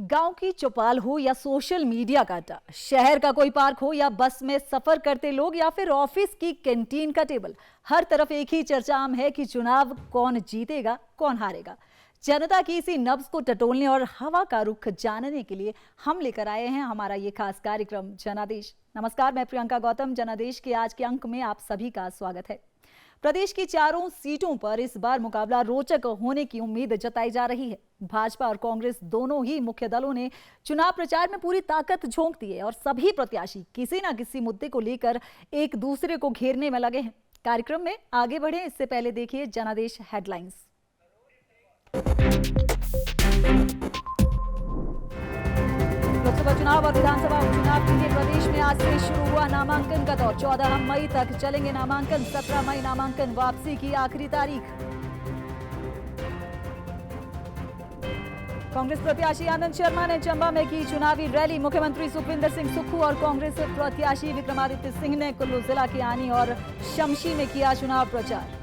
गांव की चौपाल हो या सोशल मीडिया का अड्डा, शहर का कोई पार्क हो या बस में सफर करते लोग या फिर ऑफिस की कैंटीन का टेबल, हर तरफ एक ही चर्चा आम है कि चुनाव कौन जीतेगा कौन हारेगा। जनता की इसी नब्ज को टटोलने और हवा का रुख जानने के लिए हम लेकर आए हैं हमारा ये खास कार्यक्रम जनादेश। नमस्कार, मैं प्रियंका गौतम। जनादेश के आज के अंक में आप सभी का स्वागत है। प्रदेश की चारों सीटों पर इस बार मुकाबला रोचक होने की उम्मीद जताई जा रही है। भाजपा और कांग्रेस दोनों ही मुख्य दलों ने चुनाव प्रचार में पूरी ताकत झोंक दी है और सभी प्रत्याशी किसी न किसी मुद्दे को लेकर एक दूसरे को घेरने में लगे हैं। कार्यक्रम में आगे बढ़े इससे पहले देखिए जनादेश हेडलाइंस। लोकसभा चुनाव और विधानसभा उपचुनाव के लिए प्रदेश में आज से शुरू हुआ नामांकन का दौर। 14 मई तक चलेंगे नामांकन। 17 मई नामांकन वापसी की आखिरी तारीख। कांग्रेस प्रत्याशी आनंद शर्मा ने चंबा में की चुनावी रैली। मुख्यमंत्री सुखविंदर सिंह सुक्खू और कांग्रेस प्रत्याशी विक्रमादित्य सिंह ने कुल्लू जिला के आनी और शमशी में किया चुनाव प्रचार।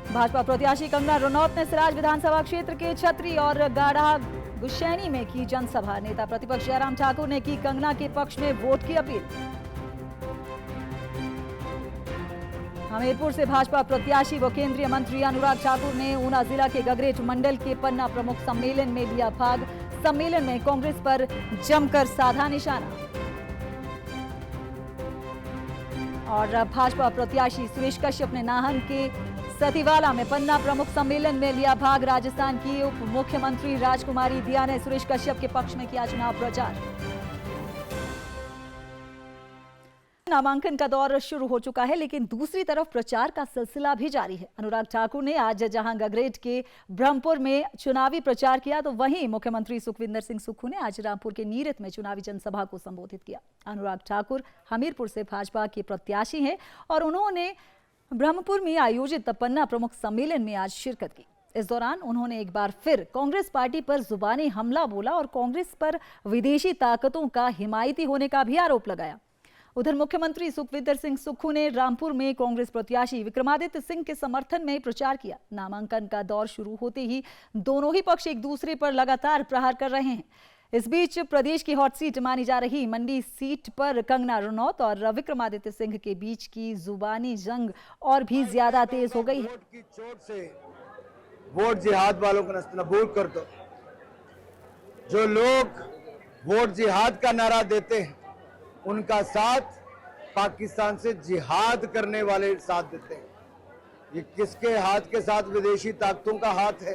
भाजपा प्रत्याशी कंगना रनौत ने सिराज विधानसभा क्षेत्र के छतरी और गाढ़ा गुशैनी में की जनसभा। नेता प्रतिपक्ष जयराम ठाकुर ने की कंगना के पक्ष में वोट की अपील। हमीरपुर से भाजपा प्रत्याशी व केंद्रीय मंत्री अनुराग ठाकुर ने ऊना जिला के गगरेट मंडल के पन्ना प्रमुख सम्मेलन में लिया भाग। सम्मेलन में कांग्रेस पर जमकर साधा निशाना। और भाजपा प्रत्याशी सुरेश कश्यप ने नाहन के सतीवाला में पन्ना प्रमुख सम्मेलन में लिया भाग। राजस्थान की उप मुख्यमंत्री राजकुमारी दिया ने सुरेश कश्यप के पक्ष में किया चुनाव प्रचार। नामांकन का दौर शुरू हो चुका है, लेकिन दूसरी तरफ प्रचार का सिलसिला भी जारी है। अनुराग ठाकुर ने आज जहां गगरेट के ब्रह्मपुर में चुनावी प्रचार किया, तो वहीं मुख्यमंत्री सुखविंदर सिंह सुक्खू ने आज रामपुर के नीरत में चुनावी जनसभा को संबोधित किया। अनुराग ठाकुर हमीरपुर से भाजपा के प्रत्याशी हैं और उन्होंने ब्रह्मपुर में आयोजित पन्ना प्रमुख सम्मेलन में आज शिरकत की। इस दौरान उन्होंने एक बार फिर कांग्रेस पार्टी पर जुबानी हमला बोला और कांग्रेस पर विदेशी ताकतों का हिमायती होने का भी आरोप लगाया। उधर मुख्यमंत्री सुखविंदर सिंह सुक्खू ने रामपुर में कांग्रेस प्रत्याशी विक्रमादित्य सिंह के समर्थन में प्रचार किया। नामांकन का दौर शुरू होते ही दोनों ही पक्ष एक दूसरे पर लगातार प्रहार कर रहे हैं। इस बीच प्रदेश की हॉट सीट मानी जा रही मंडी सीट पर कंगना रनौत और विक्रमादित्य सिंह के बीच की जुबानी जंग और भी ज्यादा तेज हो गई है। वोट की चोट से वोट जिहाद वालों को नस्तनाबूद कर दो। जो लोग वोट जिहाद का नारा देते हैं, उनका साथ पाकिस्तान से जिहाद करने वाले साथ देते हैं। ये किसके हाथ के साथ? विदेशी ताकतों का हाथ है।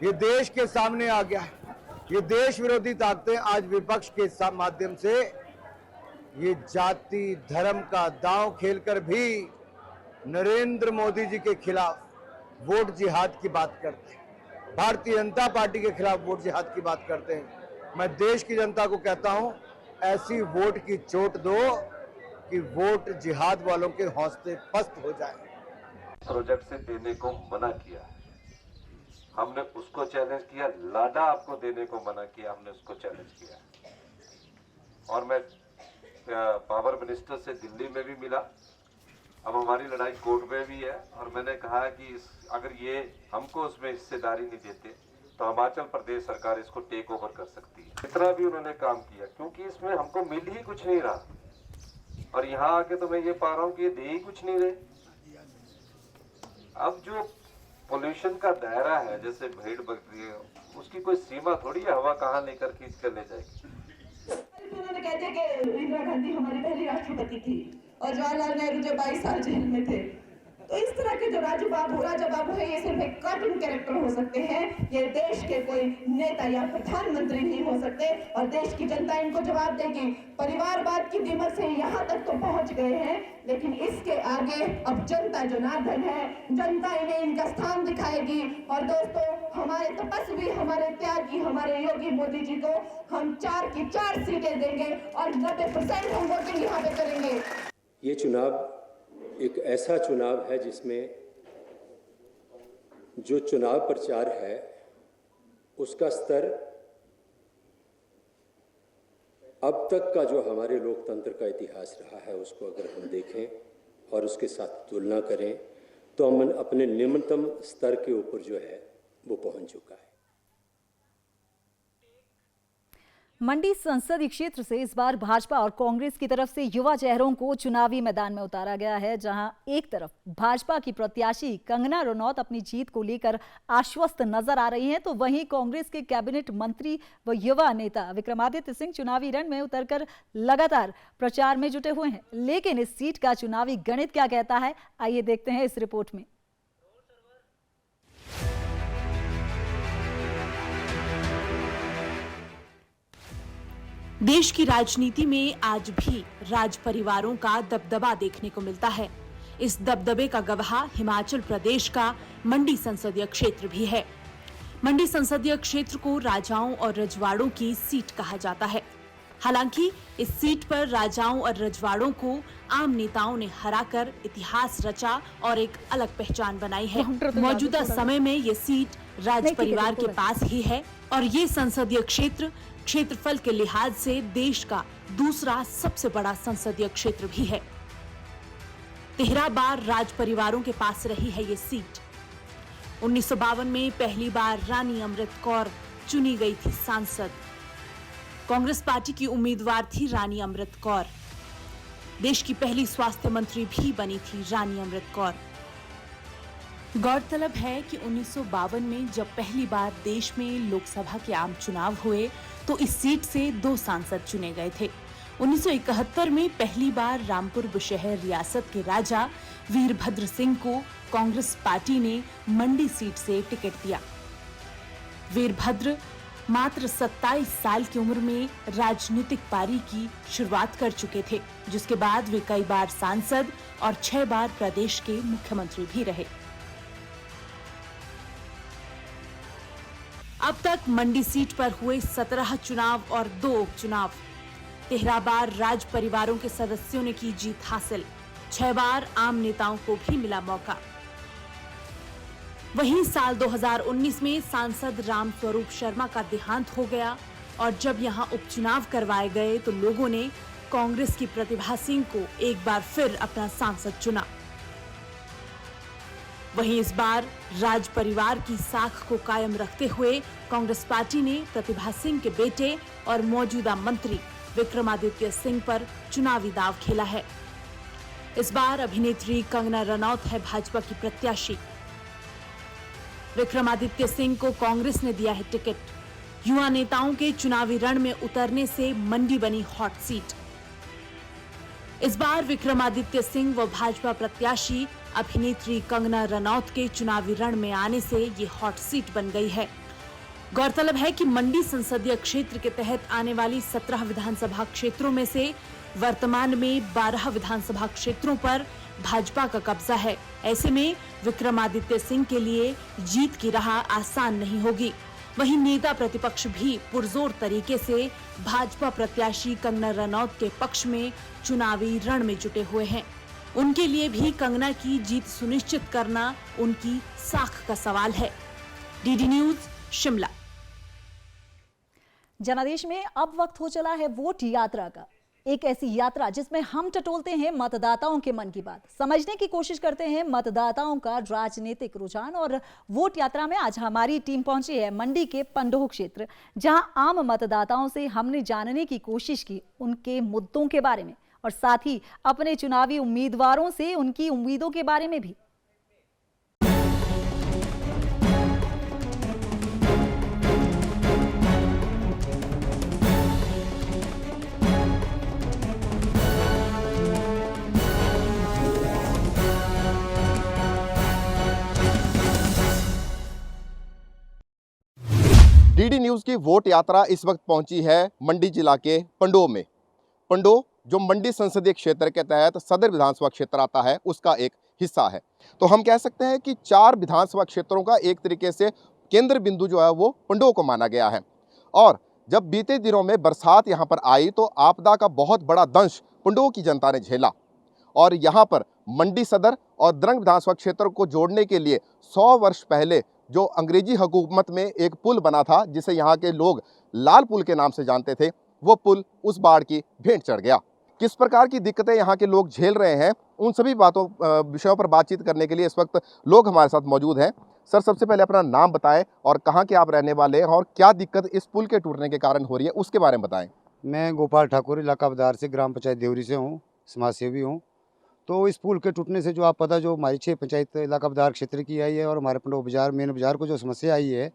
ये देश के सामने आ गया है। ये देश विरोधी ताकतें आज विपक्ष के माध्यम से ये जाति धर्म का दांव खेलकर भी नरेंद्र मोदी जी के खिलाफ वोट जिहाद की बात करते हैं। भारतीय जनता पार्टी के खिलाफ वोट जिहाद की बात करते हैं। मैं देश की जनता को कहता हूं, ऐसी वोट की चोट दो कि वोट जिहाद वालों के हौसले पस्त हो जाए। प्रोजेक्ट से देने को मना किया है, हमने उसको चैलेंज किया। लाडा आपको देने को मना किया, हमने उसको चैलेंज किया। और मैं पावर मिनिस्टर से दिल्ली में भी मिला। अब हमारी लड़ाई कोर्ट में भी है और मैंने कहा कि अगर ये हमको उसमें हिस्सेदारी नहीं देते तो हिमाचल प्रदेश सरकार इसको टेक ओवर कर सकती है। इतना भी उन्होंने काम किया, क्योंकि इसमें हमको मिल ही कुछ नहीं रहा। और यहाँ आके तो मैं ये पा रहा हूँ कि ये दे ही कुछ नहीं रहे। अब जो पोल्यूशन का दायरा है, जैसे भेड़ बकरी, उसकी कोई सीमा थोड़ी है। हवा कहाँ लेकर खींच कर ले जाएगी। उन्होंने कहते कि इंदिरा गांधी हमारी पहली राष्ट्रपति थी और जवाहरलाल नेहरू जब 22 साल जेल में थे। तो इस तरह के जो राजू बाबू है, ये सिर्फ एक कार्टून कैरेक्टर हो सकते हैं। ये देश के कोई नेता या प्रधानमंत्री नहीं हो सकते और देश की जनता इनको जवाब देगी। परिवारवाद की दीमक से यहाँ तक तो पहुँच गए हैं, लेकिन इसके आगे अब जनता जनार्दन है। जनता इन्हें इनका स्थान दिखाएगी। और दोस्तों, हमारे तपस्वी, हमारे त्यागी, हमारे योगी मोदी जी को हम 4 की 4 सीटें देंगे और 90% हम वोटिंग यहाँ पे करेंगे। ये चुनाव एक ऐसा चुनाव है जिसमें जो चुनाव प्रचार है उसका स्तर अब तक का जो हमारे लोकतंत्र का इतिहास रहा है उसको अगर हम देखें और उसके साथ तुलना करें तो हम अपने निम्नतम स्तर के ऊपर जो है वो पहुंच चुका है। मंडी संसदीय क्षेत्र से इस बार भाजपा और कांग्रेस की तरफ से युवा चेहरों को चुनावी मैदान में उतारा गया है, जहां एक तरफ भाजपा की प्रत्याशी कंगना रनौत अपनी जीत को लेकर आश्वस्त नजर आ रही हैं, तो वहीं कांग्रेस के कैबिनेट मंत्री व युवा नेता विक्रमादित्य सिंह चुनावी रण में उतरकर लगातार प्रचार में जुटे हुए हैं। लेकिन इस सीट का चुनावी गणित क्या कहता है, आइए देखते हैं इस रिपोर्ट में। देश की राजनीति में आज भी राज परिवारों का दबदबा देखने को मिलता है। इस दबदबे का गवाह हिमाचल प्रदेश का मंडी संसदीय क्षेत्र भी है। मंडी संसदीय क्षेत्र को राजाओं और रजवाड़ों की सीट कहा जाता है। हालांकि इस सीट पर राजाओं और रजवाड़ों को आम नेताओं ने हराकर इतिहास रचा और एक अलग पहचान बनाई है। मौजूदा समय में ये सीट राज परिवार के पास ही है और ये संसदीय क्षेत्र क्षेत्रफल के लिहाज से देश का दूसरा सबसे बड़ा संसदीय क्षेत्र भी है। 13 बार राज परिवारों के पास रही है ये सीट। 1952 में पहली बार रानी अमृत कौर चुनी गई थी सांसद। कांग्रेस पार्टी की उम्मीदवार थी रानी अमृत कौर। देश की पहली स्वास्थ्य मंत्री भी बनी थी रानी अमृत कौर। गौरतलब है कि 1952 में जब पहली बार देश में लोकसभा के आम चुनाव हुए तो इस सीट से 2 सांसद चुने गए थे। 1971 में पहली बार रामपुर बुशहर रियासत के राजा वीरभद्र सिंह को कांग्रेस पार्टी ने मंडी सीट से टिकट दिया। वीरभद्र मात्र 27 साल की उम्र में राजनीतिक पारी की शुरुआत कर चुके थे, जिसके बाद वे कई बार सांसद और 6 बार प्रदेश के मुख्यमंत्री भी रहे। अब तक मंडी सीट पर हुए 17 चुनाव और 2 उपचुनाव। 13 बार राज परिवारों के सदस्यों ने की जीत हासिल। 6 बार आम नेताओं को भी मिला मौका। वहीं साल 2019 में सांसद राम स्वरूप शर्मा का देहांत हो गया और जब यहां उपचुनाव करवाए गए तो लोगों ने कांग्रेस की प्रतिभा सिंह को एक बार फिर अपना सांसद चुना। वहीं इस बार राज परिवार की साख को कायम रखते हुए कांग्रेस पार्टी ने प्रतिभा सिंह के बेटे और मौजूदा मंत्री विक्रमादित्य सिंह पर चुनावी दांव खेला है। इस बार अभिनेत्री कंगना रनौत है भाजपा की प्रत्याशी। विक्रमादित्य सिंह को कांग्रेस ने दिया है टिकट। युवा नेताओं के चुनावी रण में उतरने से मंडी बनी हॉट सीट। इस बार विक्रमादित्य सिंह व भाजपा प्रत्याशी अभिनेत्री कंगना रनौत के चुनावी रण में आने से ये हॉट सीट बन गई है। गौरतलब है कि मंडी संसदीय क्षेत्र के तहत आने वाली 17 विधानसभा क्षेत्रों में से वर्तमान में 12 विधानसभा क्षेत्रों पर भाजपा का कब्जा है। ऐसे में विक्रमादित्य सिंह के लिए जीत की राह आसान नहीं होगी। वहीं नेता प्रतिपक्ष भी पुरजोर तरीके से भाजपा प्रत्याशी कंगना रनौत के पक्ष में चुनावी रण में जुटे हुए हैं। उनके लिए भी कंगना की जीत सुनिश्चित करना उनकी साख का सवाल है। DD news Shimla. जनादेश में अब वक्त हो चला है वोट यात्रा का। एक ऐसी यात्रा जिसमें हम टटोलते हैं मतदाताओं के मन की बात, समझने की कोशिश करते हैं मतदाताओं का राजनीतिक रुझान। और वोट यात्रा में आज हमारी टीम पहुंची है मंडी के पंडोह क्षेत्र, जहां आम मतदाताओं से हमने जानने की कोशिश की उनके मुद्दों के बारे में और साथ ही अपने चुनावी उम्मीदवारों से उनकी उम्मीदों के बारे में भी। डीडी न्यूज़ की वोट यात्रा इस वक्त पहुंची है मंडी जिला के पंडोह में। पंडोह जो मंडी संसदीय क्षेत्र के तहत सदर विधानसभा क्षेत्र आता है उसका एक हिस्सा है। तो हम कह सकते हैं कि 4 विधानसभा क्षेत्रों का एक तरीके से केंद्र बिंदु जो है वो पंडोह को माना गया है। और जब बीते दिनों में बरसात यहाँ पर आई तो आपदा का बहुत बड़ा दंश पंडोह की जनता ने झेला और यहाँ पर मंडी सदर और द्रंग विधानसभा क्षेत्र को जोड़ने के लिए 100 वर्ष पहले जो अंग्रेजी हुकूमत में एक पुल बना था जिसे यहाँ के लोग लाल पुल के नाम से जानते थे, वो पुल उस बाढ़ की भेंट चढ़ गया। किस प्रकार की दिक्कतें यहाँ के लोग झेल रहे हैं, उन सभी विषयों पर बातचीत करने के लिए इस वक्त लोग हमारे साथ मौजूद हैं। सर, सबसे पहले अपना नाम बताएं और कहाँ के आप रहने वाले हैं और क्या दिक्कत इस पुल के टूटने के कारण हो रही है उसके बारे में बताएं। मैं गोपाल ठाकुर इलाका बदार से ग्राम पंचायत देवरी से हूँ, समाज सेवी हूँ। तो इस पुल के टूटने से जो आप पता जो हमारी 6 पंचायत इलाका बदार क्षेत्र की आई है और हमारे पंडो बाजार मेन बाजार को जो समस्या आई है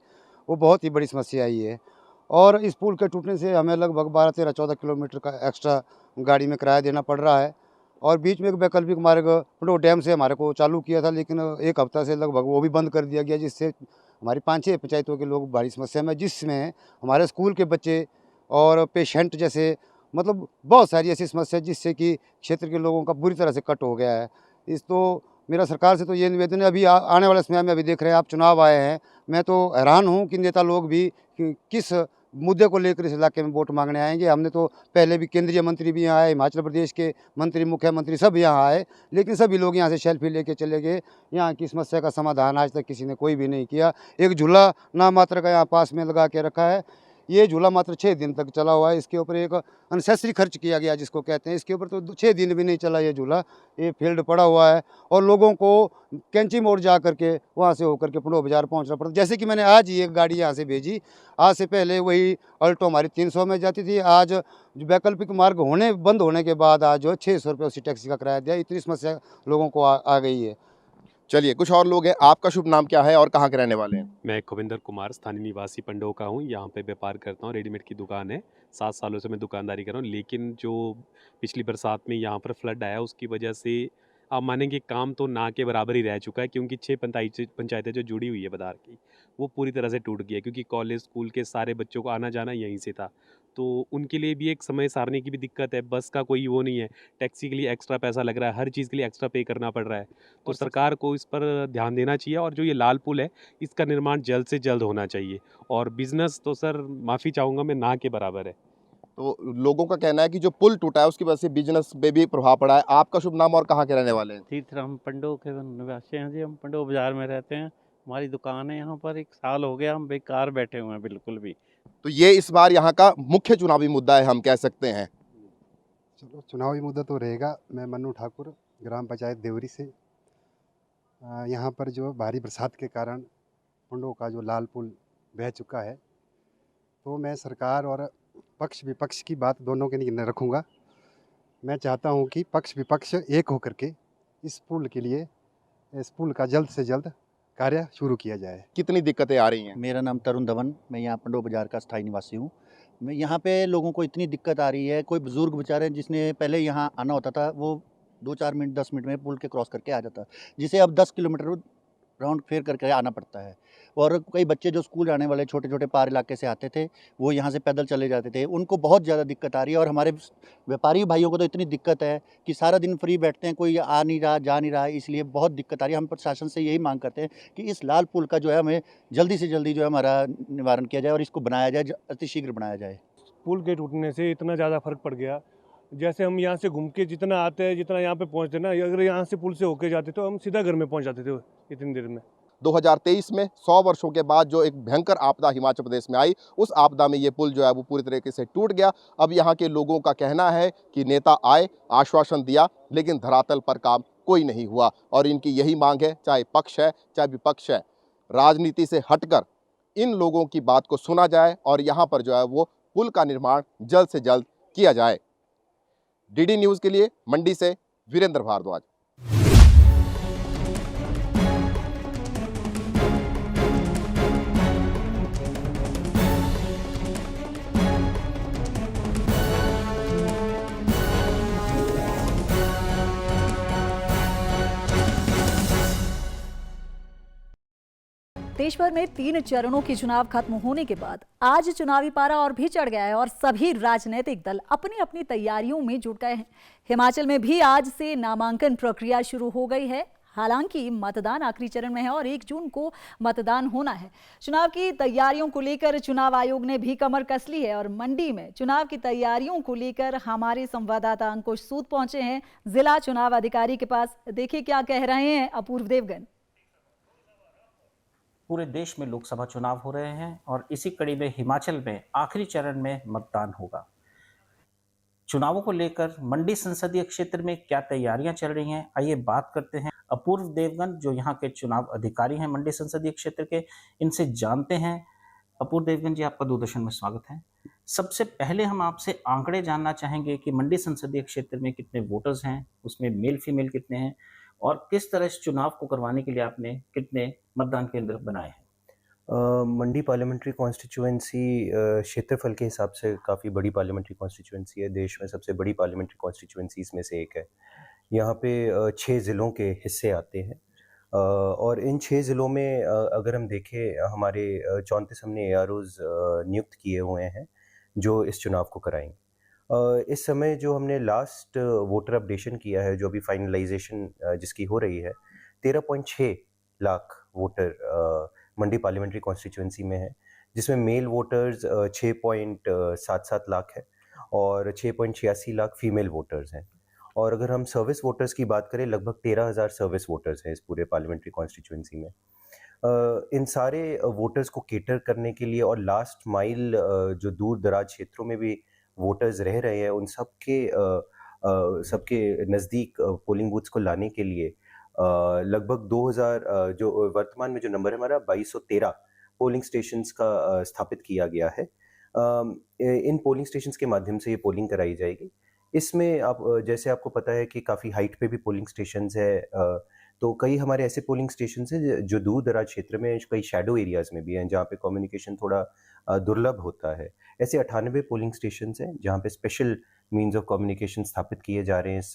वो बहुत ही बड़ी समस्या आई है। और इस पुल के टूटने से हमें लगभग 12, 13, 14 किलोमीटर का एक्स्ट्रा गाड़ी में किराया देना पड़ रहा है। और बीच में एक वैकल्पिक मार्ग पंडो डैम से हमारे को चालू किया था, लेकिन एक हफ्ता से लगभग वो भी बंद कर दिया गया, जिससे हमारी 5-6 पंचायतों के लोग भारी समस्या में, जिसमें हमारे स्कूल के बच्चे और पेशेंट जैसे मतलब बहुत सारी ऐसी समस्या जिससे कि क्षेत्र के लोगों का बुरी तरह से कट हो गया है। इस तो मेरा सरकार से तो ये निवेदन है, अभी आने वाले समय में अभी देख रहे हैं आप चुनाव आए हैं, मैं तो हैरान हूँ कि नेता लोग भी किस मुद्दे को लेकर इस इलाके में वोट मांगने आएंगे। हमने तो पहले भी केंद्रीय मंत्री भी यहाँ आए, हिमाचल प्रदेश के मंत्री, मुख्यमंत्री सब यहाँ आए, लेकिन सभी लोग यहाँ से सेल्फी लेके चले गए। यहाँ की समस्या का समाधान आज तक किसी ने कोई भी नहीं किया। एक झूला नाम मात्र का यहाँ पास में लगा के रखा है, ये झूला मात्र 6 दिन तक चला हुआ है। इसके ऊपर एक अनसेसरी खर्च किया गया जिसको कहते हैं, इसके ऊपर तो 6 दिन भी नहीं चला ये झूला, ये फील्ड पड़ा हुआ है और लोगों को कैंची मोड़ जा करके वहाँ से होकर के पंडो बाजार पहुँचना पड़ता। जैसे कि मैंने आज ही एक गाड़ी यहाँ से भेजी, आज से पहले वही अल्टो हमारी 300 में जाती थी, आज वैकल्पिक मार्ग बंद होने के बाद आज जो 600 रुपये उसी टैक्सी का किराया दिया। इतनी समस्या लोगों को आ गई है। चलिए, कुछ और लोग हैं। आपका शुभ नाम क्या है और कहाँ के रहने वाले हैं? मैं गोविंदर कुमार, स्थानीय निवासी पंडो का हूँ। यहाँ पे व्यापार करता हूँ, रेडीमेड की दुकान है। 7 सालों से मैं दुकानदारी कर रहा हूँ, लेकिन जो पिछली बरसात में यहाँ पर फ्लड आया उसकी वजह से आप मानेंगे काम तो ना के बराबर ही रह चुका है, क्योंकि 6 पंचायतें जो जुड़ी हुई है बदार की, वो पूरी तरह से टूट गई है, क्योंकि कॉलेज स्कूल के सारे बच्चों को आना जाना यहीं से था। तो उनके लिए भी एक समय सारणी की भी दिक्कत है, बस का कोई वो नहीं है, टैक्सी के लिए एक्स्ट्रा पैसा लग रहा है, हर चीज़ के लिए एक्स्ट्रा पे करना पड़ रहा है। तो सरकार को इस पर ध्यान देना चाहिए और जो ये लाल पुल है इसका निर्माण जल्द से जल्द होना चाहिए। और बिज़नेस तो सर माफ़ी चाहूँगा मैं, ना के बराबर है। तो लोगों का कहना है कि जो पुल टूटा है उसकी वजह से बिजनेस पे भी प्रभाव पड़ा है। आपका शुभ नाम और कहाँ के रहने वाले हैं? तीर्थराम पंडो के निवासी हैं जी, हम पंडो बाजार में रहते हैं, हमारी दुकान है यहाँ पर। 1 साल हो गया हम बेकार बैठे हुए हैं बिल्कुल भी। तो ये इस बार यहाँ का मुख्य चुनावी मुद्दा है, हम कह सकते हैं। चलो, चुनावी मुद्दा तो रहेगा। मैं मन्नू ठाकुर, ग्राम पंचायत देवरी से। यहाँ पर जो भारी बरसात के कारण पंडो का जो लाल पुल बह चुका है, तो मैं सरकार और पक्ष विपक्ष की बात दोनों के लिए रखूँगा। मैं चाहता हूँ कि पक्ष विपक्ष एक होकर के इस पुल का जल्द से जल्द कार्य शुरू किया जाए। कितनी दिक्कतें आ रही हैं? मेरा नाम तरुण धवन, मैं यहाँ पंडो बाजार का स्थायी निवासी हूँ। मैं यहाँ पे लोगों को इतनी दिक्कत आ रही है, कोई बुजुर्ग बेचारे जिसने पहले यहाँ आना होता था वो 2-4 मिनट 10 मिनट में पुल के क्रॉस करके आ जाता, जिसे अब 10 किलोमीटर राउंड फेर करके आना पड़ता है। और कई बच्चे जो स्कूल जाने वाले छोटे छोटे पहाड़ इलाके से आते थे, वो यहाँ से पैदल चले जाते थे, उनको बहुत ज़्यादा दिक्कत आ रही है। और हमारे व्यापारी भाइयों को तो इतनी दिक्कत है कि सारा दिन फ्री बैठते हैं, कोई आ नहीं रहा, जा नहीं रहा, इसलिए बहुत दिक्कत आ रही है। हम प्रशासन से यही मांग करते हैं कि इस लाल पुल का जो है हमें जल्दी से जल्दी जो है हमारा निवारण किया जाए और इसको बनाया जाए, अतिशीघ्र बनाया जाए। पुल के टूटने से इतना ज़्यादा फर्क पड़ गया, जैसे हम यहाँ से घूम के जितना आते हैं, जितना यहाँ पे पहुँचते ना, अगर यहाँ से पुल से होके जाते तो हम सीधा घर में पहुँच जाते थे इतनी देर में। 2023 में 100 वर्षों के बाद जो एक भयंकर आपदा हिमाचल प्रदेश में आई, उस आपदा में ये पुल जो है वो पूरी तरीके से टूट गया। अब यहाँ के लोगों का कहना है कि नेता आए, आश्वासन दिया, लेकिन धरातल पर काम कोई नहीं हुआ। और इनकी यही मांग है, चाहे पक्ष है चाहे विपक्ष है, राजनीति से हटकर इन लोगों की बात को सुना जाए और यहाँ पर जो है वो पुल का निर्माण जल्द से जल्द किया जाए। डीडी न्यूज़ के लिए मंडी से वीरेंद्र भारद्वाज। देश भर में 3 चरणों के चुनाव खत्म होने के बाद आज चुनावी पारा और भी चढ़ गया है और सभी राजनीतिक दल अपनी अपनी तैयारियों में जुट गए हैं। हिमाचल में भी आज से नामांकन प्रक्रिया शुरू हो गई है। हालांकि मतदान आखिरी चरण में है और 1 जून को मतदान होना है। चुनाव की तैयारियों को लेकर चुनाव आयोग ने भी कमर कस ली है और मंडी में चुनाव की तैयारियों को लेकर हमारे संवाददाता अंकुश सूद पहुंचे हैं जिला चुनाव अधिकारी के पास। देखिए क्या कह रहे हैं अपूर्व देवगन। पूरे देश में लोकसभा चुनाव हो रहे हैं और इसी कड़ी में हिमाचल में आखिरी चरण में मतदान होगा। चुनावों को लेकर मंडी संसदीय क्षेत्र में क्या तैयारियां चल रही हैं, आइए बात करते हैं अपूर्व देवगन जो यहाँ के चुनाव अधिकारी हैं मंडी संसदीय क्षेत्र के, इनसे जानते हैं। अपूर्व देवगन जी, आपका दूरदर्शन में स्वागत है। सबसे पहले हम आपसे आंकड़े जानना चाहेंगे कि मंडी संसदीय क्षेत्र में कितने वोटर्स हैं, उसमें मेल फीमेल कितने हैं, और किस तरह इस चुनाव को करवाने के लिए आपने कितने मतदान केंद्र बनाए हैं? मंडी पार्लियामेंट्री कॉन्स्टिट्यूएंसी क्षेत्रफल के हिसाब से काफ़ी बड़ी पार्लियामेंट्री कॉन्स्टिट्यूएंसी है। देश में सबसे बड़ी पार्लियामेंट्री कॉन्स्टिट्यूएंसीज़ में से एक है। यहाँ पे 6 ज़िलों के हिस्से आते हैं और इन 6 ज़िलों में अगर हम देखें, हमारे 34 हमने AROs नियुक्त किए हुए हैं जो इस चुनाव को कराएंगे। इस समय जो हमने लास्ट वोटर अपडेशन किया है, जो अभी फाइनलाइजेशन जिसकी हो रही है, 13.6 लाख वोटर मंडी पार्लियामेंट्री कॉन्स्टिट्यूएंसी में है, जिसमें मेल वोटर्स 6.77 लाख है और 6.86 लाख फीमेल वोटर्स हैं। और अगर हम सर्विस वोटर्स की बात करें, लगभग 13,000 सर्विस वोटर्स हैं इस पूरे पार्लियामेंट्री कॉन्स्टिट्यूएंसी में। इन सारे वोटर्स को केटर करने के लिए और लास्ट माइल जो दूर दराज क्षेत्रों में भी वोटर्स रह रहे हैं, उन सबके नज़दीक पोलिंग बूथ्स को लाने के लिए लगभग 2000 जो वर्तमान में जो नंबर है हमारा 2213 पोलिंग स्टेशंस का स्थापित किया गया है। इन पोलिंग स्टेशंस के माध्यम से ये पोलिंग कराई जाएगी। इसमें आप जैसे आपको पता है कि काफ़ी हाइट पे भी पोलिंग स्टेशंस है, तो कई हमारे ऐसे पोलिंग स्टेशंस हैं जो दूर दराज क्षेत्र में, कई शैडो एरियाज़ में भी हैं जहाँ पे कम्युनिकेशन थोड़ा दुर्लभ होता है। ऐसे 98 पोलिंग स्टेशंस हैं जहाँ पे स्पेशल मीन्स ऑफ कम्युनिकेशन स्थापित किए जा रहे हैं इस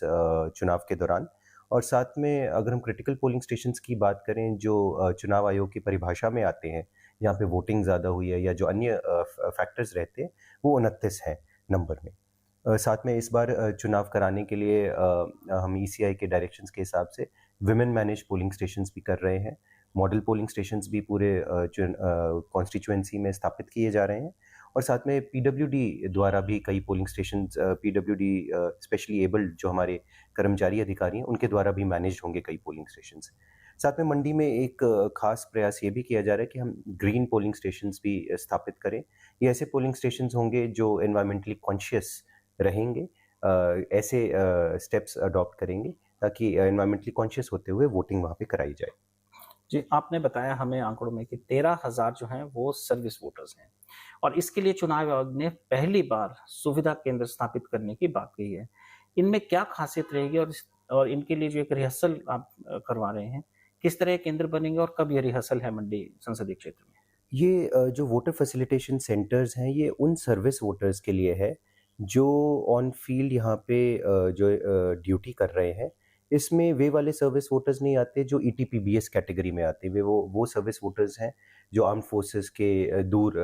चुनाव के दौरान। और साथ में अगर हम क्रिटिकल पोलिंग स्टेशंस की बात करें जो चुनाव आयोग की परिभाषा में आते हैं, यहाँ पे वोटिंग ज़्यादा हुई है या जो अन्य फैक्टर्स रहते हैं, वो 29 हैं नंबर में। साथ में इस बार चुनाव कराने के लिए हम ECI के डायरेक्शंस के हिसाब से विमेन मैनेज पोलिंग स्टेशंस भी कर रहे हैं। मॉडल पोलिंग स्टेशंस भी पूरे कॉन्स्टिट्यूएंसी में स्थापित किए जा रहे हैं और साथ में PWD द्वारा भी कई polling stations, PWD specially abled जो हमारे कर्मचारी अधिकारी हैं, उनके द्वारा भी मैनेज होंगे कई पोलिंग स्टेशंस। साथ में मंडी में एक खास प्रयास ये भी किया जा रहा है कि हम ग्रीन पोलिंग स्टेशंस भी स्थापित करें। ये ऐसे पोलिंग स्टेशंस होंगे जो एनवायरमेंटली कॉन्शियस रहेंगे, ऐसे स्टेप्स अडॉप्ट करेंगे ताकि एनवायरमेंटली कॉन्शियस होते हुए वोटिंग वहाँ पे कराई जाए। जी, आपने बताया हमें आंकड़ों में कि 13,000 जो हैं वो सर्विस वोटर्स हैं और इसके लिए चुनाव आयोग ने पहली बार सुविधा केंद्र स्थापित करने की बात कही है। इनमें क्या खासियत रहेगी और इनके लिए जो एक रिहर्सल आप करवा रहे हैं, किस तरह केंद्र बनेंगे और कब ये रिहर्सल है मंडी संसदीय क्षेत्र में? ये जो वोटर फैसिलिटेशन सेंटर्स हैं, ये उन सर्विस वोटर्स के लिए है जो ऑन फील्ड यहाँ पे जो ड्यूटी कर रहे हैं। इसमें वे वाले सर्विस वोटर्स नहीं आते जो ETPBS कैटेगरी में आते हैं। वो सर्विस वोटर्स हैं जो आर्म फोर्सेस के दूर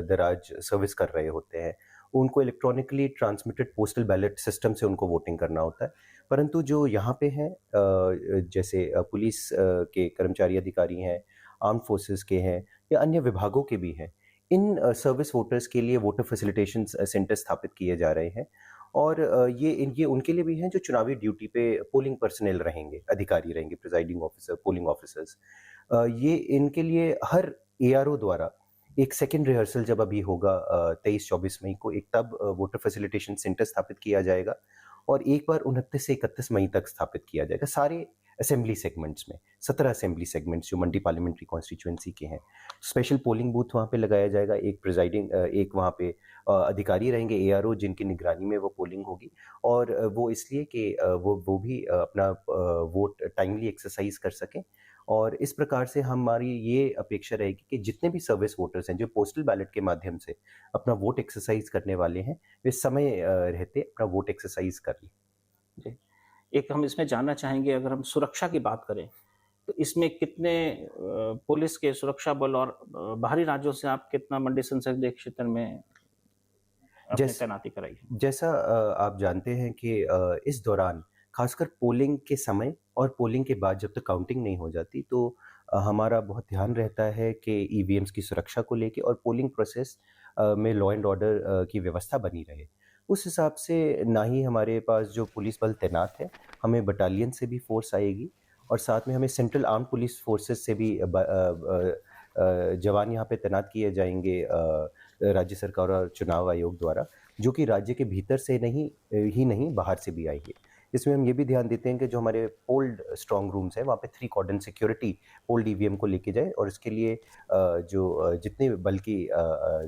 दराज सर्विस कर रहे होते हैं। उनको electronically transmitted postal ballot system से उनको वोटिंग करना होता है। परंतु जो यहाँ पे हैं, जैसे पुलिस के कर्मचारी अधिकारी हैं, आर्म फोर्सेस के हैं या अन्य विभागों के भी हैं, इन सर्विस वोटर्स के लिए वोटर फैसिलिटेशन सेंटर स्थापित किए जा रहे हैं और ये उनके लिए भी हैं जो चुनावी ड्यूटी पे पोलिंग पर्सनल रहेंगे, अधिकारी रहेंगे, प्रिजाइडिंग ऑफिसर, पोलिंग ऑफिसर्स। ये इनके लिए हर ARO द्वारा एक सेकेंड रिहर्सल जब अभी होगा 23-24 मई को, एक तब वोटर फैसिलिटेशन सेंटर स्थापित किया जाएगा और एक बार 29 से 31 मई तक स्थापित किया जाएगा सारे असेंबली सेगमेंट्स में। 17 असेंबली सेगमेंट्स जो मंडी पार्लियामेंट्री कॉन्स्टिट्यूएंसी के हैं। स्पेशल पोलिंग बूथ वहाँ पे लगाया जाएगा, एक वहाँ पे अधिकारी रहेंगे ARO जिनकी निगरानी में वो पोलिंग होगी और वो इसलिए कि वो भी अपना वोट टाइमली एक्सरसाइज कर सकें। और इस प्रकार से हमारी ये अपेक्षा रहेगी कि जितने भी सर्विस वोटर्स हैं जो पोस्टल बैलेट के माध्यम से अपना वोट एक्सरसाइज करने वाले हैं, वे समय रहते अपना वोट एक्सरसाइज कर लें। जी, एक हम इसमें जानना चाहेंगे, अगर हम सुरक्षा की बात करें तो इसमें कितने पुलिस के सुरक्षा बल और बाहरी राज्यों से आप कितना मंडी संसदीय क्षेत्र में तैनाती कराई है? जैसा आप जानते हैं कि इस दौरान खासकर पोलिंग के समय और पोलिंग के बाद जब तक काउंटिंग नहीं हो जाती, तो हमारा बहुत ध्यान रहता है कि EVMs की सुरक्षा को लेके और पोलिंग प्रोसेस में लॉ एंड ऑर्डर की व्यवस्था बनी रहे। उस हिसाब से ना ही हमारे पास जो पुलिस बल तैनात है, हमें बटालियन से भी फोर्स आएगी और साथ में हमें सेंट्रल आर्म पुलिस फोर्सेस से भी जवान यहाँ पे तैनात किए जाएंगे राज्य सरकार और चुनाव आयोग द्वारा, जो कि राज्य के भीतर से नहीं बाहर से भी आएंगे। इसमें हम ये भी ध्यान देते हैं कि जो हमारे पोल्ड स्ट्रॉन्ग रूम्स हैं वहाँ पे 3 कॉर्डन सिक्योरिटी पोल्ड ईवीएम को लेके जाए और इसके लिए जो जितने बल की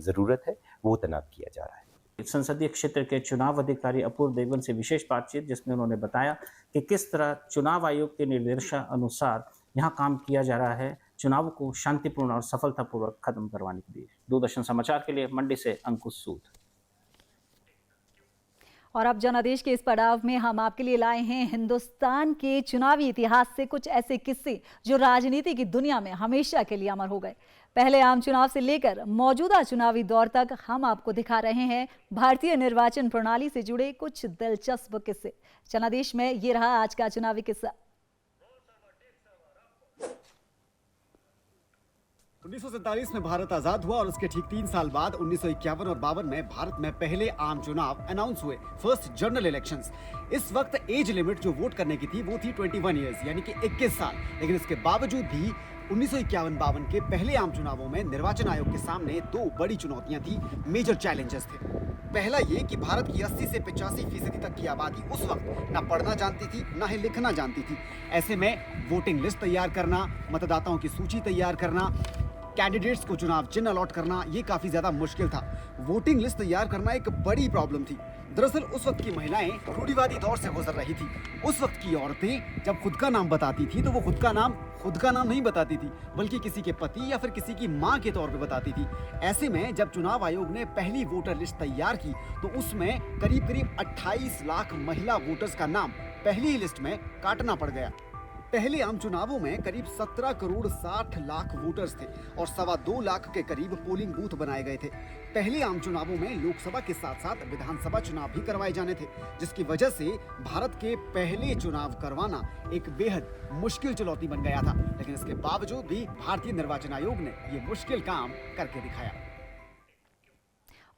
ज़रूरत है वो तैनात किया जा रहा है। संसदीय क्षेत्र के चुनाव अधिकारी अपूर्व देवगन से विशेष बातचीत, जिसमें उन्होंने बताया कि किस तरह चुनाव आयोग के निर्देशानुसार यहाँ काम किया जा रहा है चुनाव को शांतिपूर्ण और सफलतापूर्वक खत्म करवाने के लिए। दूरदर्शन समाचार के लिए मंडी से अंकुश सूद। और अब जनादेश के इस पड़ाव में हम आपके लिए लाए हैं हिंदुस्तान के चुनावी इतिहास से कुछ ऐसे किस्से जो राजनीति की दुनिया में हमेशा के लिए अमर हो गए। पहले आम चुनाव से लेकर मौजूदा चुनावी दौर तक हम आपको दिखा रहे हैं भारतीय निर्वाचन प्रणाली से जुड़े कुछ दिलचस्प किस्से। जनादेश में ये रहा आज का चुनावी किस्सा। 1947 में भारत आजाद हुआ और उसके ठीक 3 साल बाद 1951 और 52 में भारत में पहले आम चुनाव अनाउंस हुए, फर्स्ट जनरल इलेक्शंस। इस वक्त एज लिमिट जो वोट करने की थी वो थी 21 इयर्स यानी कि 21 साल। लेकिन इसके बावजूद भी 1951-52 के पहले आम चुनावों में निर्वाचन आयोग के सामने 2 बड़ी चुनौतियां थी, मेजर चैलेंजेस थे। पहला ये कि भारत की 80 से 85% तक की आबादी उस वक्त ना पढ़ना जानती थी ना ही लिखना जानती थी। ऐसे में वोटिंग लिस्ट तैयार करना, मतदाताओं की सूची तैयार करना, कैंडिडेट्स को चुनाव चिन्ह अलॉट करना, ये काफी ज्यादा मुश्किल था। वोटिंग लिस्ट तैयार करना एक बड़ी प्रॉब्लम थी। दरअसल उस वक्त की महिलाएं रूढ़िवादी दौर से गुजर रही थी। उस वक्त की औरतें जब खुद का नाम बताती थी तो वो खुद का नाम नहीं बताती थी, बल्कि किसी के पति या फिर किसी की मां के तौर पे बताती थी। ऐसे में जब चुनाव आयोग ने पहली वोटर लिस्ट तैयार की तो उसमें करीब 28 लाख महिला वोटर्स का नाम पहली ही लिस्ट में काटना पड़ गया। पहले आम चुनावों में करीब 17 करोड़ 60 लाख वोटर्स थे और 2.25 लाख के करीब पोलिंग बूथ बनाए गए थे। पहले आम चुनावों में लोकसभा के साथ साथ विधानसभा चुनाव भी करवाए जाने थे, जिसकी वजह से भारत के पहले चुनाव करवाना एक बेहद मुश्किल चुनौती बन गया था। लेकिन इसके बावजूद भी भारतीय निर्वाचन आयोग ने ये मुश्किल काम करके दिखाया।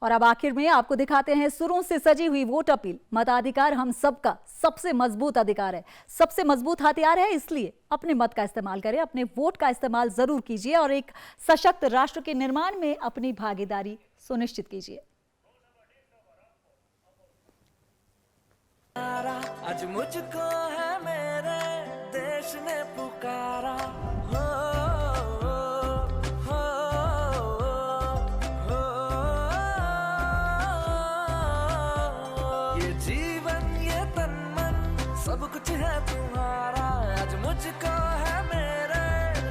और अब आखिर में आपको दिखाते हैं सुरों से सजी हुई वोट अपील। मताधिकार हम सबका सबसे मजबूत अधिकार है, सबसे मजबूत हथियार है, इसलिए अपने मत का इस्तेमाल करें, अपने वोट का इस्तेमाल जरूर कीजिए और एक सशक्त राष्ट्र के निर्माण में अपनी भागीदारी सुनिश्चित कीजिए। आज मुझको है मेरे देश ने पुकारा, सब कुछ है तुम्हारा। आज मुझको है मेरे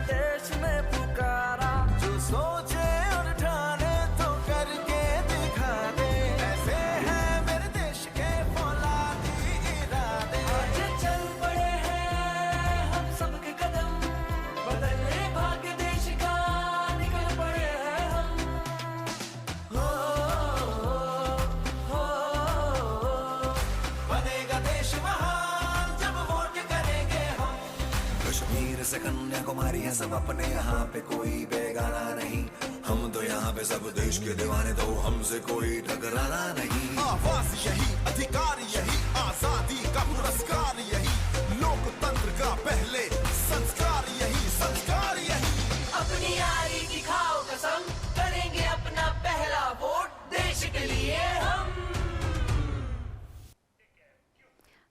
देश ने पुकारा, जो सोचे और ठाने तो करके दिखा दे। ऐसे है मेरे देश के फौलादी इरादे। आज चल पड़े हैं हम सबके कदम, बदलने भाग्य देश का निकल पड़े हैं हम। बनेगा देश महान कश्मीर से कन्याकुमारी है, सब अपने यहाँ पे कोई बेगाना नहीं। हम तो यहाँ पे सब देश के दीवाने, तो हमसे कोई टकराना नहीं। आवाज यही, अधिकार यही, आजादी का पुरस्कार यही, लोकतंत्र का पहले संस्कार यही, संस्कार यही। अपनी यारी की खाओ कसम, करेंगे अपना पहला वोट देश के लिए हम।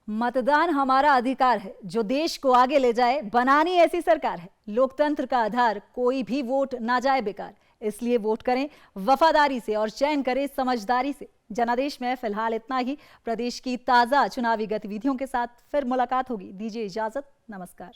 मतदान हमारा अधिकार है जो देश को आगे ले जाए, बनानी ऐसी सरकार है। लोकतंत्र का आधार कोई भी वोट ना जाए बेकार, इसलिए वोट करें वफादारी से और चयन करें समझदारी से। जनादेश में फिलहाल इतना ही। प्रदेश की ताजा चुनावी गतिविधियों के साथ फिर मुलाकात होगी। दीजिए इजाजत, नमस्कार।